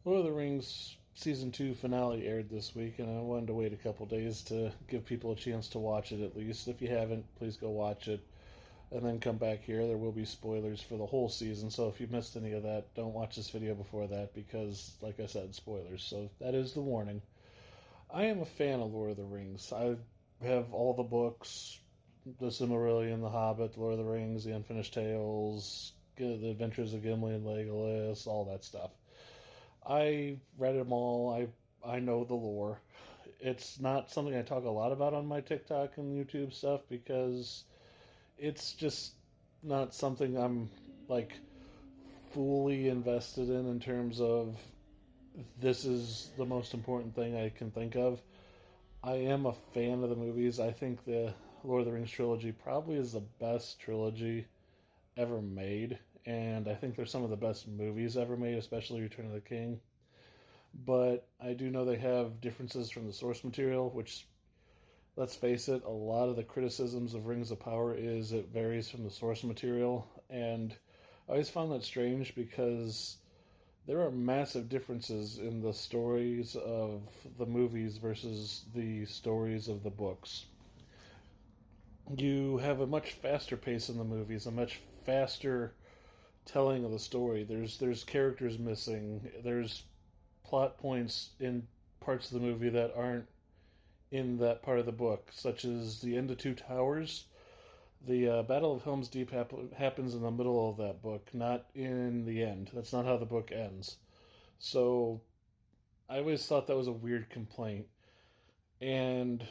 Lord of the Rings Season 2 finale aired this week, and I wanted to wait a couple days to give people a chance to watch it at least. If you haven't, please go watch it and then come back here. There will be spoilers for the whole season, so if you missed any of that, don't watch this video before that because, like I said, spoilers. So that is the warning. I am a fan of Lord of the Rings. I have all the books, The Silmarillion, The Hobbit, The Lord of the Rings, The Unfinished Tales, The Adventures of Gimli and Legolas, all that stuff. I read them all. I know the lore. It's not something I talk a lot about on my TikTok and YouTube stuff because it's just not something I'm like fully invested in terms of this is the most important thing I can think of. I am a fan of the movies. I think the Lord of the Rings trilogy probably is the best trilogy ever made, and I think they're some of the best movies ever made, especially Return of the King. But I do know they have differences from the source material, which, let's face it, a lot of the criticisms of Rings of Power is it varies from the source material, and I always found that strange because there are massive differences in the stories of the movies versus the stories of the books. You have a much faster pace in the movies, a much faster telling of the story. There's characters missing. There's plot points in parts of the movie that aren't in that part of the book, such as the end of Two Towers. The Battle of Helm's Deep happens in the middle of that book, not in the end. That's not how the book ends. So I always thought that was a weird complaint. And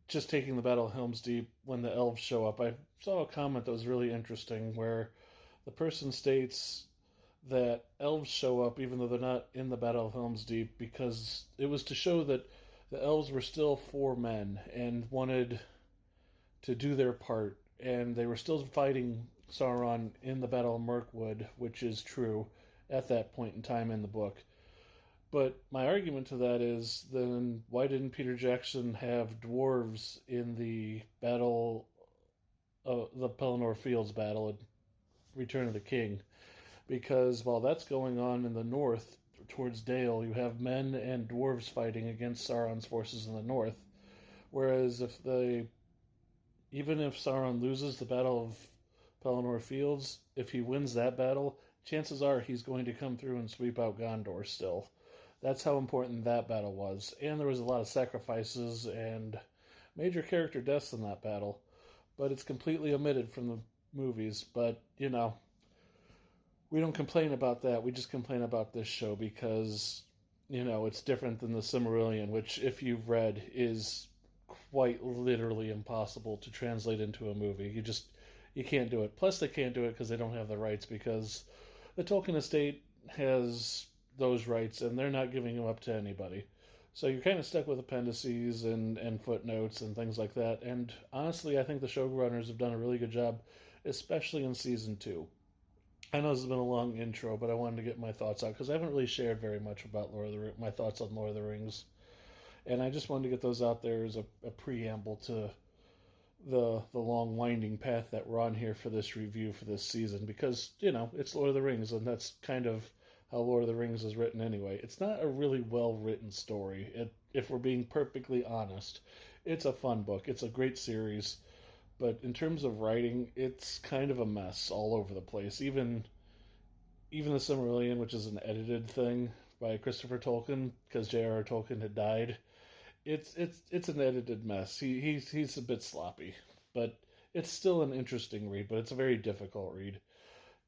just taking the Battle of Helm's Deep, when the elves show up, I saw a comment that was really interesting where the person states that elves show up even though they're not in the Battle of Helm's Deep because it was to show that the elves were still four men and wanted to do their part, and they were still fighting Sauron in the Battle of Mirkwood, which is true at that point in time in the book. But my argument to that is then why didn't Peter Jackson have dwarves in the battle, the Pelennor Fields battle in Return of the King? Because while that's going on in the north towards Dale, you have men and dwarves fighting against Sauron's forces in the north. Whereas even if Sauron loses the Battle of Pelennor Fields, if he wins that battle, chances are he's going to come through and sweep out Gondor still. That's how important that battle was. And there was a lot of sacrifices and major character deaths in that battle. But it's completely omitted from the movies. But, we don't complain about that. We just complain about this show because, it's different than the Silmarillion, which, if you've read, is quite literally impossible to translate into a movie. You can't do it. Plus, they can't do it because they don't have the rights because the Tolkien estate has those rights and they're not giving them up to anybody. So you're kind of stuck with appendices and footnotes and things like that. And honestly, I think the showrunners have done a really good job, especially in season 2. I know this has been a long intro, but I wanted to get my thoughts out because I haven't really shared very much about my thoughts on Lord of the Rings, and I just wanted to get those out there as a preamble to the long winding path that we're on here for this review for this season because it's Lord of the Rings and that's kind of how Lord of the Rings is written anyway. It's not a really well written story. If we're being perfectly honest, it's a fun book. It's a great series. But in terms of writing, it's kind of a mess all over the place. Even the Silmarillion, which is an edited thing by Christopher Tolkien, because J.R.R. Tolkien had died, it's an edited mess. He's a bit sloppy, but it's still an interesting read. But it's a very difficult read,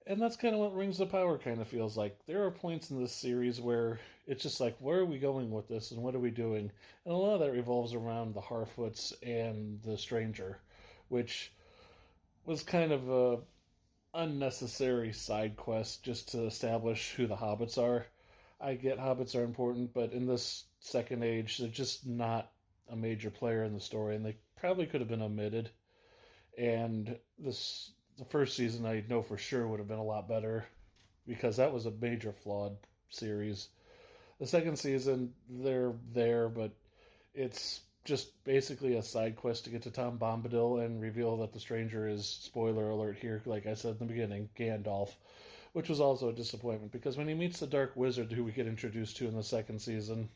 and that's kind of what Rings of Power kind of feels like. There are points in this series where it's just like, where are we going with this, and what are we doing? And a lot of that revolves around the Harfoots and the Stranger, which was kind of a unnecessary side quest just to establish who the hobbits are. I get hobbits are important, but in this second age, they're just not a major player in the story, and they probably could have been omitted. And the first season, I know for sure would have been a lot better because that was a major flawed series. The second season, they're there, but it's just basically a side quest to get to Tom Bombadil and reveal that the Stranger is, spoiler alert here, like I said in the beginning, Gandalf. which was also a disappointment because when he meets the Dark Wizard, who we get introduced to in the second season,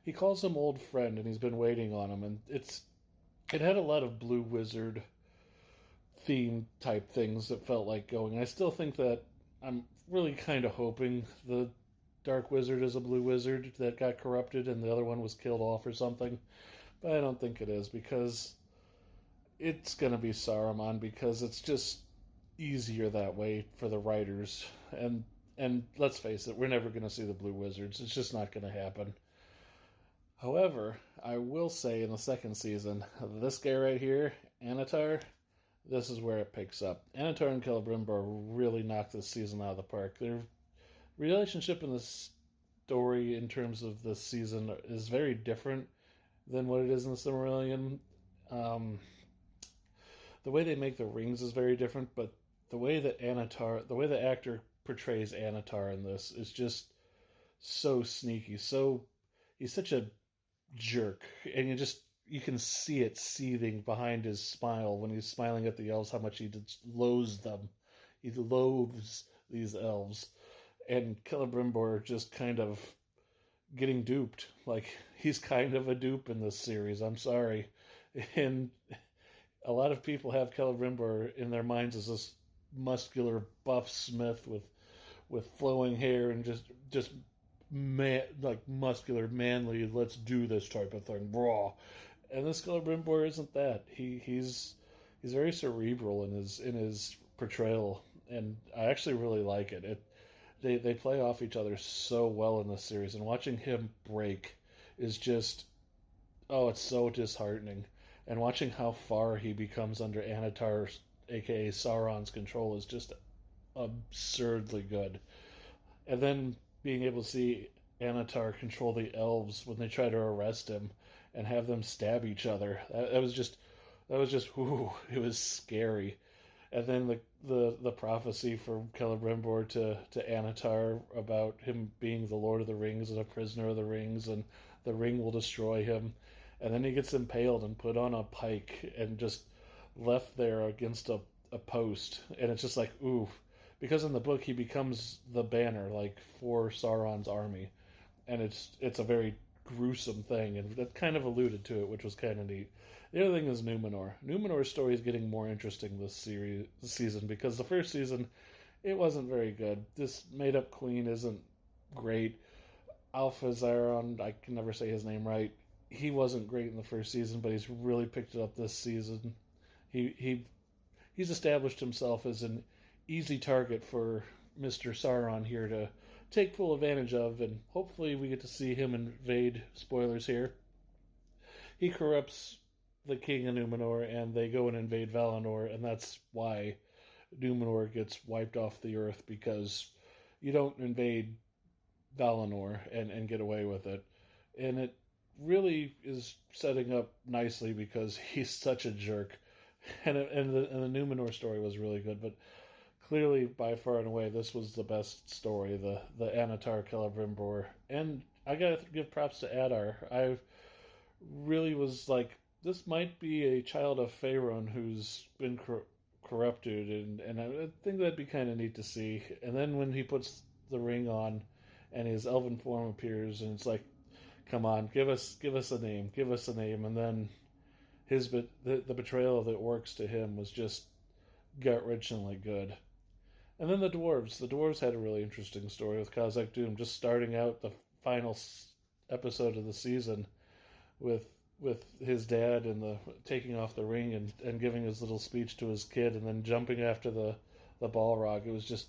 he calls him old friend, and he's been waiting on him, and it had a lot of Blue Wizard theme type things that felt like going. I still think that I'm really kind of hoping the Dark Wizard is a Blue Wizard that got corrupted and the other one was killed off or something, but I don't think it is because it's going to be Saruman because it's just easier that way for the writers. And let's face it, we're never going to see the Blue Wizards. It's just not going to happen. However, I will say in the second season, this guy right here, Anatar, this is where it picks up. Anatar and Celebrimbor really knocked this season out of the park. Their relationship in the story in terms of this season is very different than what it is in the Silmarillion. The way they make the rings is very different, but the way that the actor portrays Anatar in this is just so sneaky. He's such a jerk, and you can see it seething behind his smile when he's smiling at the elves. How much he just loathes them. He loathes these elves, and Celebrimbor just kind of getting duped. Like he's kind of a dupe in this series. I'm sorry, and a lot of people have Celebrimbor in their minds as this muscular buff smith with flowing hair and just like muscular, manly, let's do this type of thing, raw. And this Celebrimbor isn't that. He's very cerebral in his portrayal, and I actually really like it. They play off each other so well in this series, and watching him break is just it's so disheartening. And watching how far he becomes under Anatar's, aka Sauron's, control is just absurdly good. And then being able to see Anatar control the elves when they try to arrest him and have them stab each other. That was just ooh, it was scary. And then the prophecy from Celebrimbor to Anatar about him being the Lord of the Rings and a prisoner of the rings, and the ring will destroy him. And then he gets impaled and put on a pike and just left there against a post. And it's just like, ooh. Because in the book he becomes the banner, like, for Sauron's army. And it's a very gruesome thing, and that kind of alluded to it, which was kind of neat. The other thing is Numenor. Numenor's story is getting more interesting this season, because the first season, it wasn't very good. This made-up queen isn't great. Alphazaron, I can never say his name right, he wasn't great in the first season, but he's really picked it up this season. He's established himself as an easy target for Mr. Sauron here to take full advantage of, and hopefully we get to see him invade, spoilers here. He corrupts the king of Numenor, and they go and invade Valinor, and that's why Numenor gets wiped off the earth, because you don't invade Valinor and get away with it. And it really is setting up nicely because he's such a jerk. And the Numenor story was really good, but clearly, by far and away, this was the best story, the Anatar Celebrimbor. And I gotta give props to Adar. I really was like, this might be a child of Faerun who's been corrupted, and I think that'd be kind of neat to see. And then when he puts the ring on, and his elven form appears, and it's like, come on, give us a name, and then the betrayal of the orcs to him was just gut-wrenchingly good. And then the dwarves. The dwarves had a really interesting story with Khazad-dûm, just starting out the final episode of the season with his dad and the taking off the ring and giving his little speech to his kid, and then jumping after the Balrog. It was just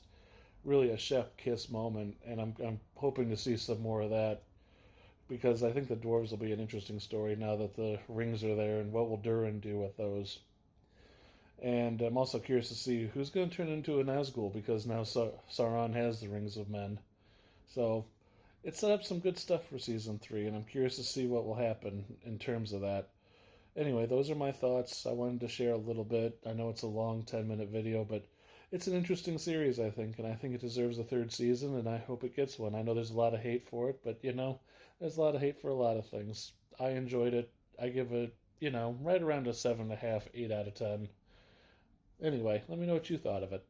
really a chef kiss moment, and I'm hoping to see some more of that, because I think the dwarves will be an interesting story now that the rings are there, and what will Durin do with those. And I'm also curious to see who's going to turn into a Nazgul, because now Sauron has the Rings of Men. So it set up some good stuff for Season 3, and I'm curious to see what will happen in terms of that. Anyway, those are my thoughts. I wanted to share a little bit. I know it's a long 10-minute video, but it's an interesting series, I think, and I think it deserves a third season, and I hope it gets one. I know there's a lot of hate for it, but, there's a lot of hate for a lot of things. I enjoyed it. I give it, right around a 7.5, 8 out of 10. Anyway, let me know what you thought of it.